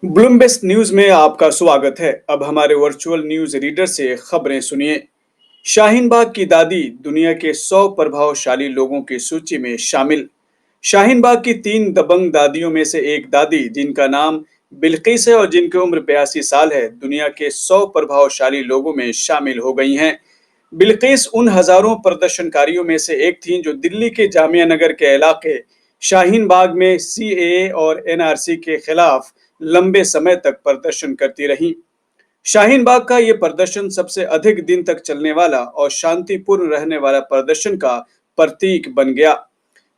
ब्लूमबेस्ट news में आपका स्वागत है। अब हमारे वर्चुअल न्यूज रीडर से खबरें सुनिए। शाहीन बाग की दादी दुनिया के 100 प्रभावशाली लोगों की सूची में शामिल। शाहीन बाग की 3 दबंग दादियों में से एक दादी, जिनका नाम बिल्किस है और जिनकी उम्र 82 साल है, दुनिया के 100 प्रभावशाली लोगों में शामिल हो गई हैं। बिल्किस उन हजारों प्रदर्शनकारियों में से एक थीं जो दिल्ली के जामिया नगर के इलाके शाहीन बाग में सीएए और एनआरसी के खिलाफ लंबे समय तक प्रदर्शन करती रहीं। शाहीन बाग का ये प्रदर्शन सबसे अधिक दिन तक चलने वाला और शांतिपूर्ण रहने वाला प्रदर्शन का प्रतीक बन गया।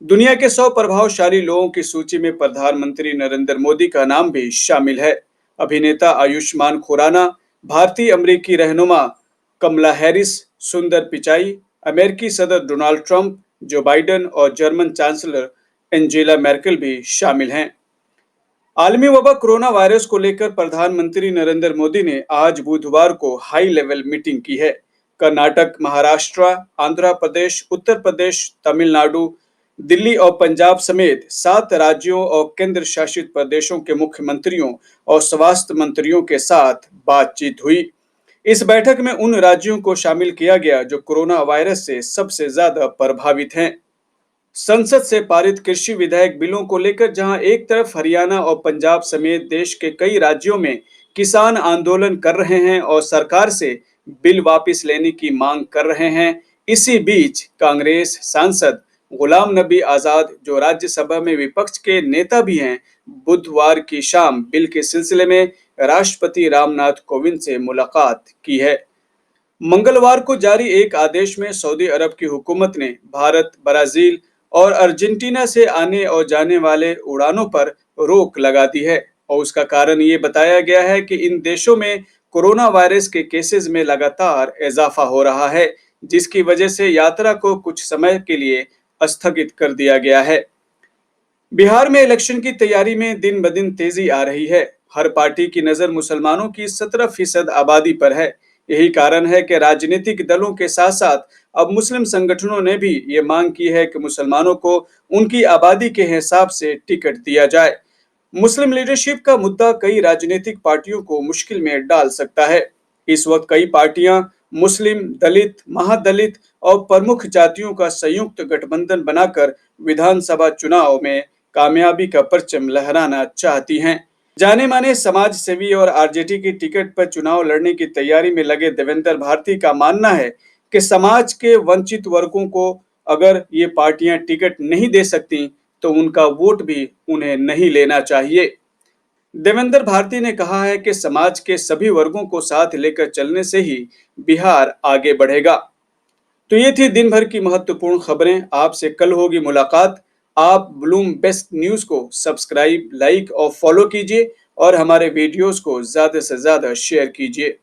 दुनिया के 100 प्रभावशाली लोगों की सूची में प्रधानमंत्री नरेंद्र मोदी का नाम भी शामिल है। अभिनेता आयुष्मान खुराना, भारतीय अमेरिकी रहनुमा कमला हैरिस, सुंदर पिचाई, अमेरिकी सदर डोनाल्ड ट्रंप, जो बाइडेन और जर्मन चांसलर एंजेला मेर्केल भी शामिल हैं। आलमी वबा कोरोना वायरस को लेकर प्रधानमंत्री नरेंद्र मोदी ने आज बुधवार को हाई लेवल मीटिंग की है। कर्नाटक, महाराष्ट्र, आंध्र प्रदेश, उत्तर प्रदेश, तमिलनाडु, दिल्ली और पंजाब समेत 7 राज्यों और केंद्र शासित प्रदेशों के मुख्यमंत्रियों और स्वास्थ्य मंत्रियों के साथ बातचीत हुई। इस बैठक में उन राज्यों को शामिल किया गया जो कोरोना वायरस से सबसे ज्यादा प्रभावित हैं। संसद से पारित कृषि विधेयक बिलों को लेकर जहां एक तरफ हरियाणा और पंजाब समेत देश के कई राज्यों में किसान आंदोलन कर रहे हैं और सरकार से बिल वापस लेने की मांग कर रहे हैं, इसी बीच कांग्रेस सांसद गुलाम नबी आजाद, जो राज्यसभा में विपक्ष के नेता भी हैं, बुधवार की शाम बिल के सिलसिले में राष्ट्रपति रामनाथ कोविंद से मुलाकात की है। मंगलवार को जारी एक आदेश में सऊदी अरब की हुकूमत ने भारत, ब्राजील और अर्जेंटीना से आने और जाने वाले उड़ानों पर रोक लगा दी है और उसका कारण ये बताया गया है कि इन देशों में कोरोना वायरस के केसेस में लगातार इजाफा हो रहा है, जिसकी वजह से यात्रा को कुछ समय के लिए स्थगित कर दिया गया है। बिहार में इलेक्शन की तैयारी में दिन ब दिन तेजी आ रही है। हर पार्टी की नजर मुसलमानों की 17% आबादी पर है। यही कारण है कि राजनीतिक दलों के साथ साथ अब मुस्लिम संगठनों ने भी ये मांग की है कि मुसलमानों को उनकी आबादी के हिसाब से टिकट दिया जाए। मुस्लिम लीडरशिप का मुद्दा कई राजनीतिक पार्टियों को मुश्किल में डाल सकता है। इस वक्त कई पार्टियां मुस्लिम, दलित, महादलित और प्रमुख जातियों का संयुक्त गठबंधन बनाकर विधानसभा चुनाव में कामयाबी का परचम लहराना चाहती हैं। जाने माने समाज सेवी और आरजेडी की टिकट पर चुनाव लड़ने की तैयारी में लगे देवेंद्र भारती का मानना है कि समाज के वंचित वर्गों को अगर ये पार्टियां टिकट नहीं दे सकती तो उनका वोट भी उन्हें नहीं लेना चाहिए। देवेंद्र भारती ने कहा है कि समाज के सभी वर्गों को साथ लेकर चलने से ही बिहार आगे बढ़ेगा। तो ये थी दिन भर की महत्वपूर्ण खबरें। आपसे कल होगी मुलाकात। आप ब्लूम बेस्ट न्यूज को सब्सक्राइब, लाइक और फॉलो कीजिए और हमारे वीडियोस को ज्यादा से ज्यादा शेयर कीजिए।